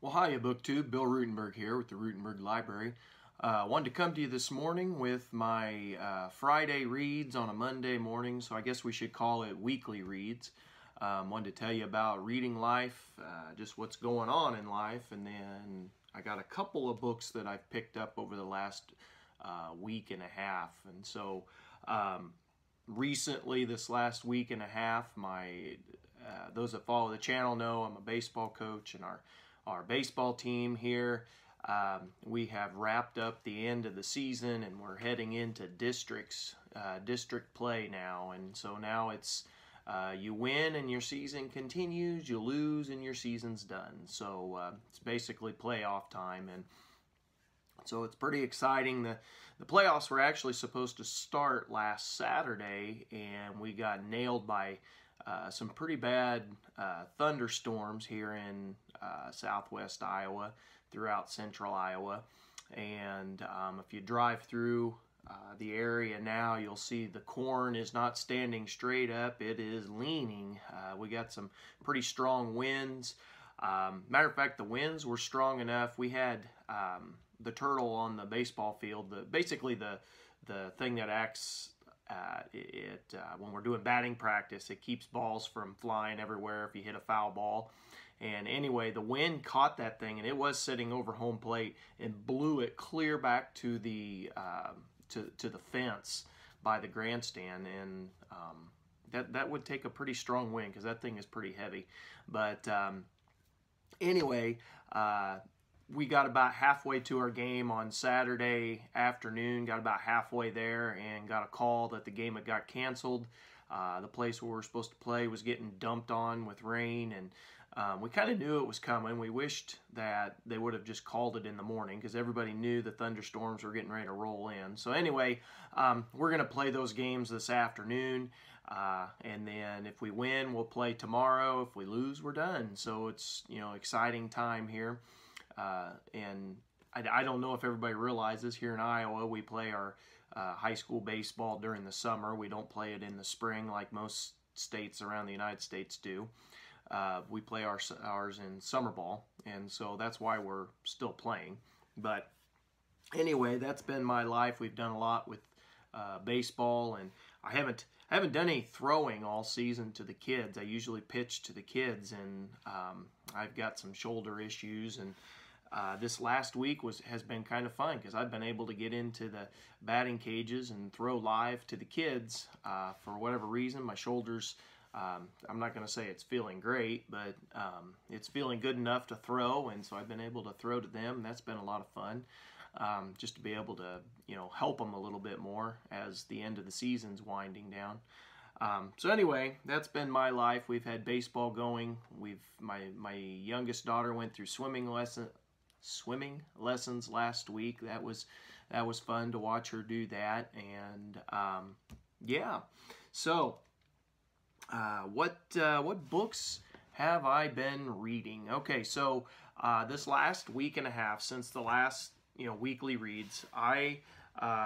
Well, hiya, BookTube. Bill Ruttenberg here with the Ruttenberg Library. Wanted to come to you this morning with my Friday reads on a Monday morning, so I guess we should call it weekly reads. Wanted to tell you about reading life, just what's going on in life, and then I got a couple of books that I've picked up over the last week and a half. And so recently, this last week and a half, those that follow the channel know I'm a baseball coach, and our baseball team here, we have wrapped up the end of the season and we're heading into district play now. And so now it's you win and your season continues, you lose and your season's done. So it's basically playoff time, and so it's pretty exciting. The playoffs were actually supposed to start last Saturday, and we got nailed by some pretty bad thunderstorms here in southwest Iowa, throughout central Iowa. And if you drive through the area now, you'll see the corn is not standing straight up, it is leaning. We got some pretty strong winds. Matter of fact, the winds were strong enough. We had the turtle on the baseball field, basically the thing that acts when we're doing batting practice, it keeps balls from flying everywhere if you hit a foul ball. And anyway, the wind caught that thing, and it was sitting over home plate and blew it clear back to the to the fence by the grandstand. And that would take a pretty strong wind because that thing is pretty heavy. But anyway, we got about halfway to our game on Saturday afternoon, got about halfway there, and got a call that the game had got canceled. The place where we were supposed to play was getting dumped on with rain, and we kind of knew it was coming. We wished that they would have just called it in the morning because everybody knew the thunderstorms were getting ready to roll in. So anyway, we're going to play those games this afternoon, and then if we win, we'll play tomorrow. If we lose, we're done. So it's, exciting time here. And I don't know if everybody realizes, here in Iowa, we play our high school baseball during the summer. We don't play it in the spring like most states around the United States do. We play ours in summer ball, and so that's why we're still playing. But anyway, that's been my life. We've done a lot with baseball, and I haven't done any throwing all season to the kids. I usually pitch to the kids, and I've got some shoulder issues, and this last week has been kind of fun because I've been able to get into the batting cages and throw live to the kids. For whatever reason, my shoulders, I'm not going to say it's feeling great, but it's feeling good enough to throw, and so I've been able to throw to them, and that's been a lot of fun. Just to be able to, help them a little bit more as the end of the season's winding down. So anyway, that's been my life. We've had baseball going. My youngest daughter went through swimming lessons last week. That was fun to watch her do that. And yeah. So what books have I been reading? Okay, so this last week and a half, since the last weekly reads, I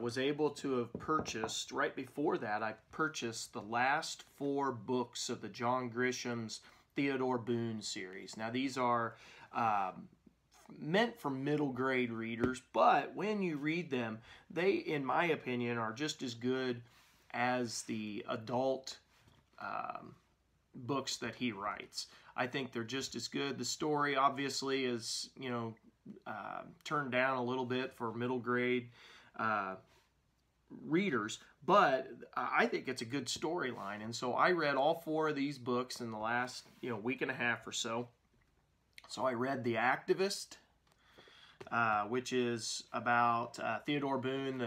was able to have purchased, right before that, I purchased the last 4 books of the John Grisham's Theodore Boone series. Now, these are meant for middle grade readers, but when you read them, they, in my opinion, are just as good as the adult books that he writes. I think they're just as good. The story, obviously, is, turned down a little bit for middle grade readers, but I think it's a good storyline. And so I read all 4 of these books in the last week and a half or so. So I read The Activist, which is about Theodore Boone,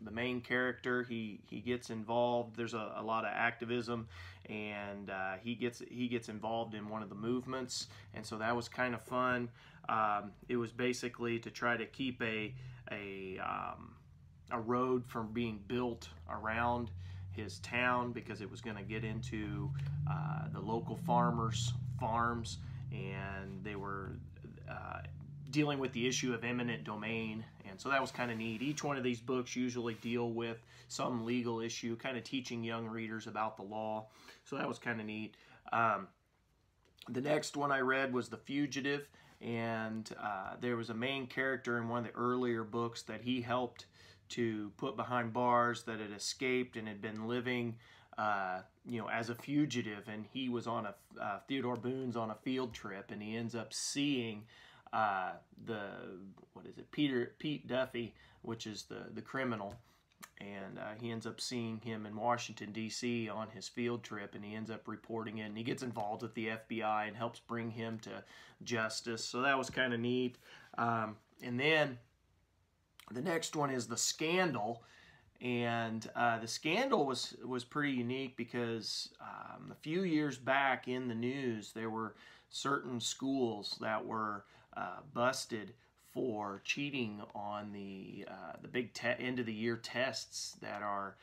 the main character. He gets involved. There's a lot of activism, and he gets involved in one of the movements, and so that was kind of fun. It was basically to try to keep a road from being built around his town because it was going to get into the local farmers' farms, and they were dealing with the issue of eminent domain, and so that was kind of neat. Each one of these books usually deal with some legal issue, kind of teaching young readers about the law, so that was kind of neat. The next one I read was The Fugitive, and there was a main character in one of the earlier books that he helped to put behind bars that had escaped and had been living as a fugitive, and he was on Theodore Boone's on a field trip, and he ends up seeing Pete Duffy, which is the criminal, and he ends up seeing him in Washington, D.C. on his field trip, and he ends up reporting it, and he gets involved with the FBI and helps bring him to justice. So that was kind of neat. And then the next one is The Scandal. And The Scandal was pretty unique because a few years back in the news, there were certain schools that were busted for cheating on the big end of the year tests that are,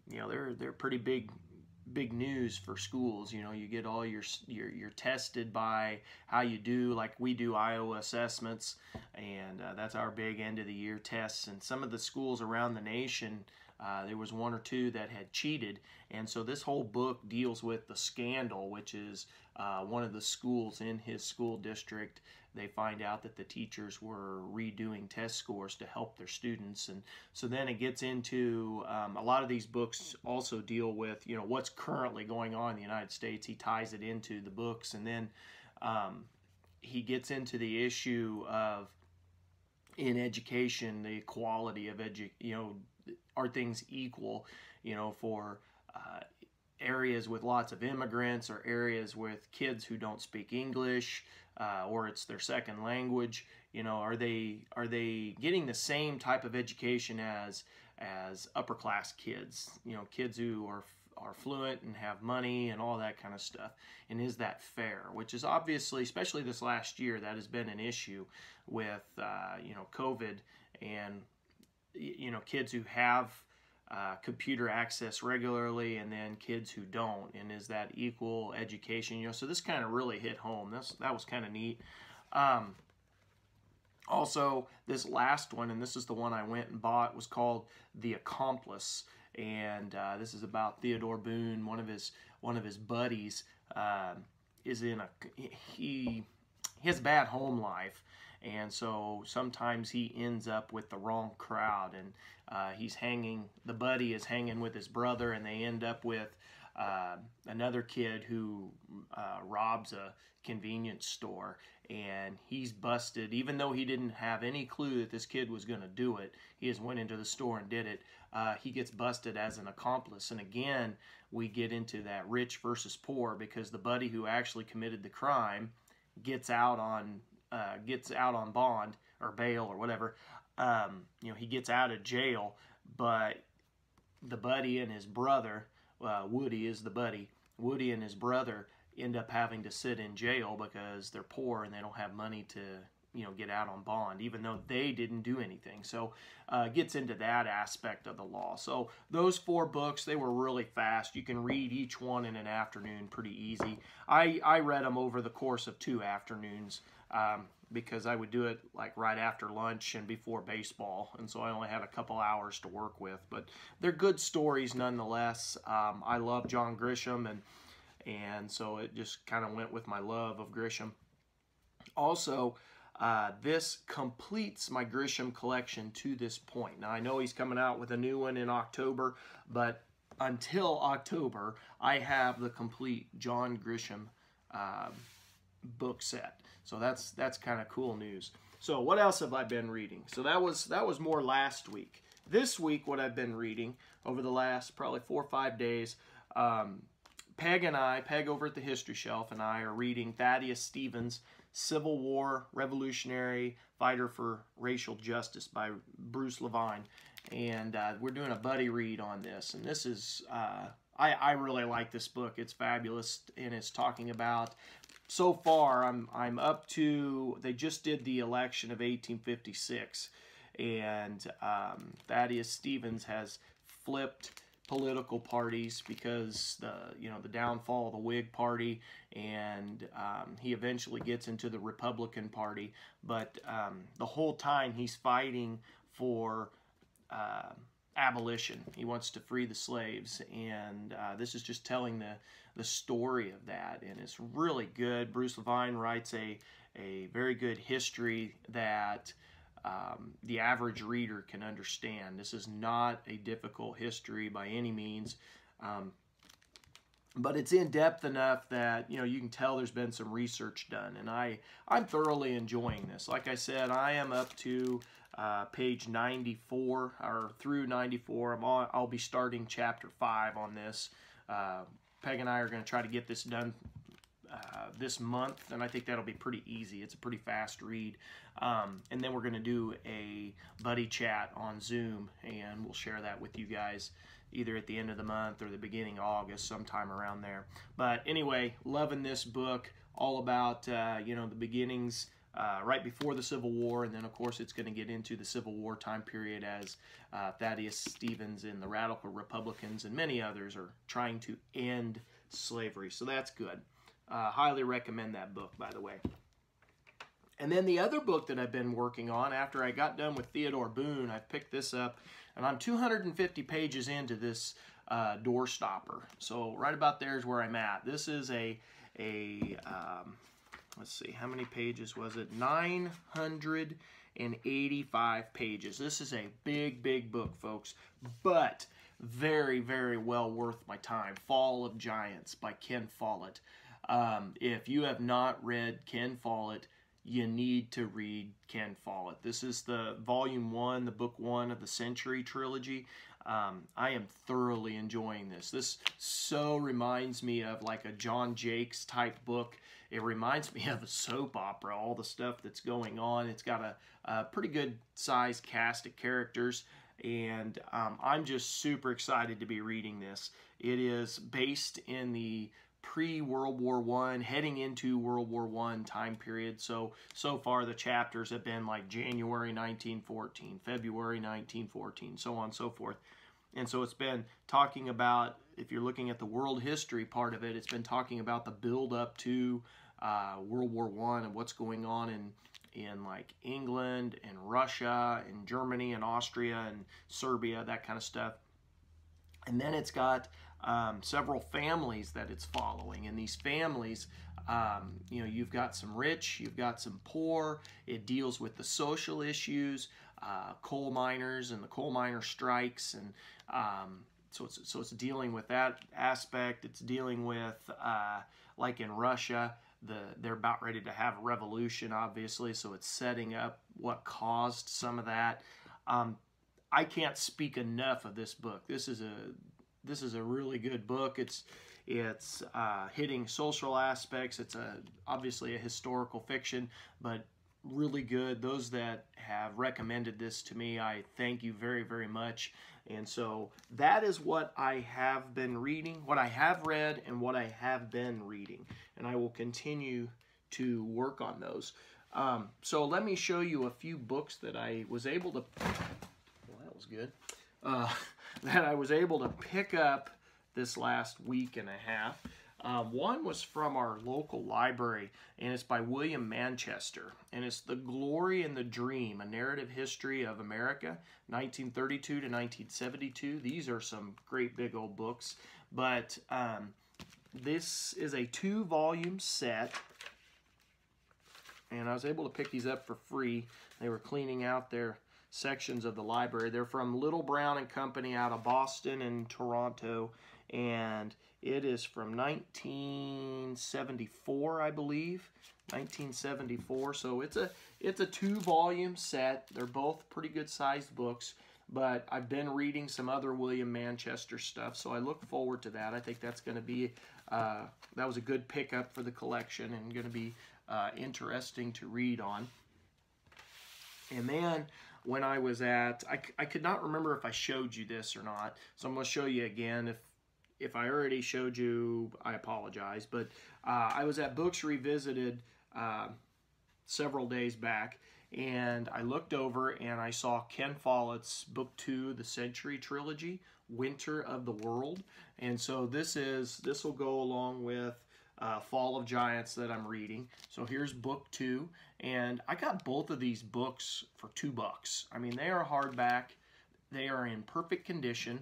they're pretty big news for schools. You get all you're tested by how you do, like we do Iowa assessments, and that's our big end of the year tests. And some of the schools around the nation, there was one or two that had cheated, and so this whole book deals with The Scandal, which is one of the schools in his school district. They find out that the teachers were redoing test scores to help their students, and so then it gets into a lot of these books also deal with what's currently going on in the United States. He ties it into the books, and then he gets into the issue of in education, the equality of are things equal, for areas with lots of immigrants or areas with kids who don't speak English, or it's their second language. Are they getting the same type of education as upper class kids? Kids who are fluent and have money and all that kind of stuff. And is that fair? Which is obviously, especially this last year, that has been an issue with COVID and kids who have computer access regularly, and then kids who don't, and is that equal education? So this kind of really hit home. That was kind of neat. Also, this last one, and this is the one I went and bought, was called The Accomplice, and this is about Theodore Boone. One of his buddies is he has a bad home life. And so sometimes he ends up with the wrong crowd, and the buddy is hanging with his brother, and they end up with another kid who robs a convenience store, and he's busted. Even though he didn't have any clue that this kid was going to do it, he just went into the store and did it. He gets busted as an accomplice, and again, we get into that rich versus poor, because the buddy who actually committed the crime gets out on bond or bail or whatever. He gets out of jail, but the buddy and his brother, Woody is the buddy, Woody and his brother end up having to sit in jail because they're poor and they don't have money to get out on bond, even though they didn't do anything. So gets into that aspect of the law. So those 4 books, they were really fast. You can read each one in an afternoon pretty easy. I read them over the course of 2 afternoons, because I would do it like right after lunch and before baseball, and so I only had a couple hours to work with. But they're good stories nonetheless. I love John Grisham, and so it just kind of went with my love of Grisham. Also, this completes my Grisham collection to this point. Now, I know he's coming out with a new one in October, but until October, I have the complete John Grisham book set. So that's kind of cool news. So what else have I been reading? So that was more last week. This week, what I've been reading over the last probably 4 or 5 days, Peg over at the History Shelf, and I are reading Thaddeus Stevens' Civil War Revolutionary Fighter for Racial Justice by Bruce Levine. And we're doing a buddy read on this. And this is, I really like this book. It's fabulous, and it's talking about, so far, I'm up to, they just did the election of 1856, and Thaddeus Stevens has flipped political parties because the downfall of the Whig Party, and he eventually gets into the Republican Party. But the whole time he's fighting for abolition. He wants to free the slaves, and this is just telling the story of that, and it's really good. Bruce Levine writes a very good history that the average reader can understand. This is not a difficult history by any means, but it's in depth enough that you can tell there's been some research done, and I'm thoroughly enjoying this. Like I said, I am up to page 94 or through 94. I'll be starting chapter 5 on this. Peg and I are going to try to get this done this month, and I think that'll be pretty easy. It's a pretty fast read. And then we're going to do a buddy chat on Zoom, and we'll share that with you guys either at the end of the month or the beginning of August, sometime around there. But anyway, loving this book, all about the beginnings right before the Civil War, and then of course it's going to get into the Civil War time period as Thaddeus Stevens and the Radical Republicans and many others are trying to end slavery. So that's good. Highly recommend that book, by the way. And then the other book that I've been working on after I got done with Theodore Boone, I picked this up, and I'm 250 pages into this door stopper. So right about there is where I'm at. This is let's see, how many pages was it? 985 pages. This is a big, big book, folks, but very, very well worth my time. Fall of Giants by Ken Follett. If you have not read Ken Follett, you need to read Ken Follett. This is the volume 1, the book 1 of the Century Trilogy. I am thoroughly enjoying this. This so reminds me of like a John Jakes type book. It reminds me of a soap opera, all the stuff that's going on. It's got a pretty good sized cast of characters, and I'm just super excited to be reading this. It is based in the pre-World War I, heading into World War I time period. So far the chapters have been like January 1914, February 1914, so on and so forth. And so it's been talking about, if you're looking at the world history part of it, it's been talking about the build up to World War I and what's going on in like England and Russia and Germany and Austria and Serbia, that kind of stuff. And then it's got several families that it's following, and these families, you've got some rich, you've got some poor. It deals with the social issues, coal miners and the coal miner strikes, and so it's dealing with that aspect. It's dealing with like in Russia, they're about ready to have a revolution, obviously, so it's setting up what caused some of that. I can't speak enough of this book. This is a really good book. It's hitting social aspects. It's obviously a historical fiction, but really good. Those that have recommended this to me, I thank you very, very much. And so that is what I have been reading, what I have read, and what I have been reading. And I will continue to work on those. So let me show you a few books that I was able to... Well, that was good. That I was able to pick up this last week and a half. One was from our local library, and it's by William Manchester, and it's The Glory and the Dream, a narrative history of America, 1932 to 1972. These are some great big old books, but this is a 2-volume set, and I was able to pick these up for free. They were cleaning out their sections of the library. They're from Little Brown and Company out of Boston and Toronto, and it is from 1974, I believe. 1974. So it's a 2-volume set. They're both pretty good sized books, but I've been reading some other William Manchester stuff, so I look forward to that. I think that's going to be that was a good pickup for the collection and going to be interesting to read on. And then when I was at, I could not remember if I showed you this or not, so I'm going to show you again. If I already showed you, I apologize, but I was at Books Revisited several days back, and I looked over and I saw Ken Follett's Book 2, The Century Trilogy, Winter of the World, and so this will go along with Fall of Giants that I'm reading. So here's Book 2, and I got both of these books for $2. I mean, they are hardback. They are in perfect condition.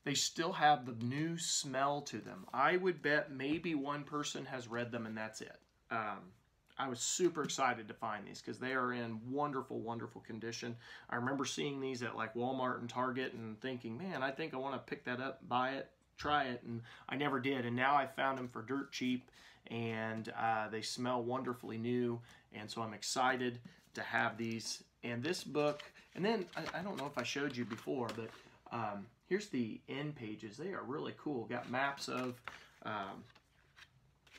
They still have the new smell to them. I would bet maybe one person has read them and that's it. I was super excited to find these because they are in wonderful, wonderful condition. I remember seeing these at like Walmart and Target and thinking, man, I think I want to pick that up, buy it, try it, and I never did. And now I found them for dirt cheap, and they smell wonderfully new, and so I'm excited to have these. And this book, and then I don't know if I showed you before, but here's the end pages. They are really cool. Got maps of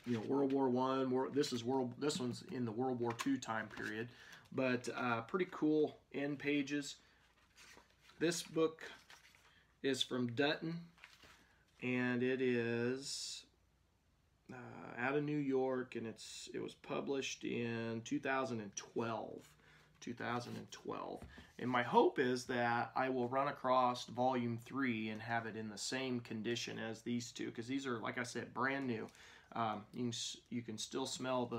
you know, World War I. This one's in the World War II time period, but pretty cool end pages. This book is from Dutton, and it is out of New York, and it was published in 2012. And my hope is that I will run across volume 3 and have it in the same condition as these two, because these are, like I said, brand new. You can still smell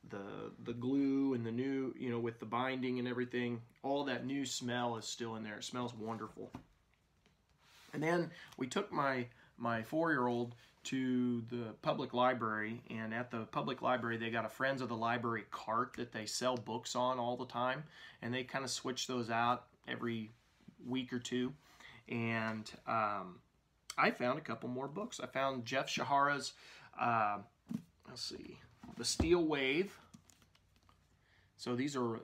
the glue and the new, you know, with the binding and everything. All that new smell is still in there. It smells wonderful. And then we took my 4-year-old to the public library, and at the public library they got a Friends of the Library cart that they sell books on all the time, and they kind of switch those out every week or two. And I found a couple more books. I found Jeff Shahara's let's see, The Steel Wave. So these are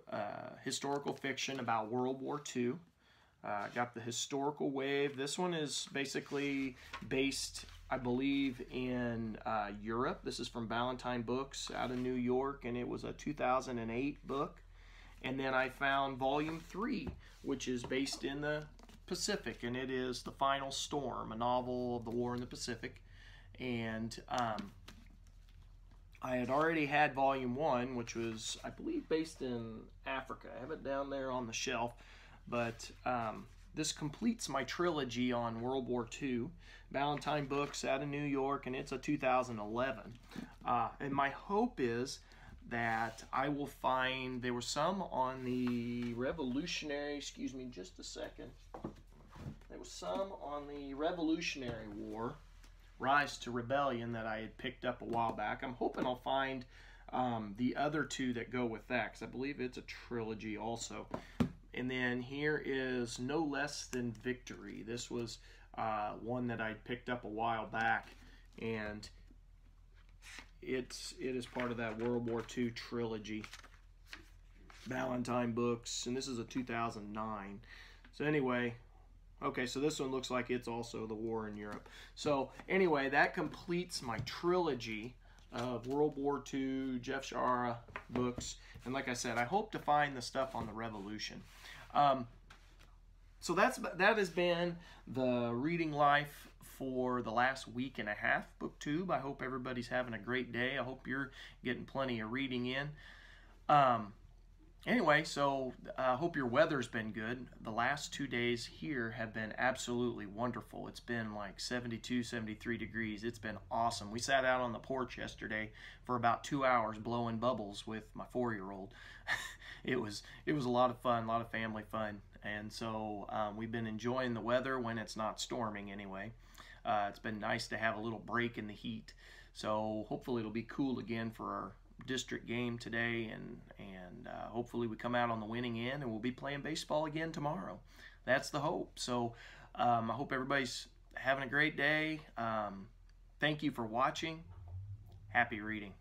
historical fiction about World War II. Got The Historical Wave. This one is basically based, I believe, in Europe. This is from Ballantine Books out of New York, and it was a 2008 book. And then I found Volume 3, which is based in the Pacific, and it is The Final Storm, a novel of the war in the Pacific. And I had already had Volume 1, which was, I believe, based in Africa. I have it down there on the shelf. But this completes my trilogy on World War II. Ballantine Books out of New York, and it's a 2011. And my hope is that I will find, there were some on the Revolutionary, excuse me just a second. There was some on the Revolutionary War, Rise to Rebellion, that I had picked up a while back. I'm hoping I'll find the other two that go with that, because I believe it's a trilogy also. And then here is No Less Than Victory. This was one that I picked up a while back, and it is part of that World War II trilogy. Ballantine Books, and this is a 2009. So anyway, okay, so this one looks like it's also the war in Europe. So anyway, that completes my trilogy of World War II, Jeff Shahara books. And like I said, I hope to find the stuff on the Revolution. So that has been the reading life for the last week and a half, BookTube. I hope everybody's having a great day. I hope you're getting plenty of reading in. Anyway, so I hope your weather's been good. The last 2 days here have been absolutely wonderful. It's been like 72, 73 degrees. It's been awesome. We sat out on the porch yesterday for about 2 hours blowing bubbles with my 4-year-old. It was a lot of fun, a lot of family fun. And so we've been enjoying the weather when it's not storming anyway. It's been nice to have a little break in the heat. So hopefully it'll be cool again for our district game today, and hopefully we come out on the winning end and we'll be playing baseball again tomorrow. That's the hope. So I hope everybody's having a great day. Thank you for watching. Happy reading.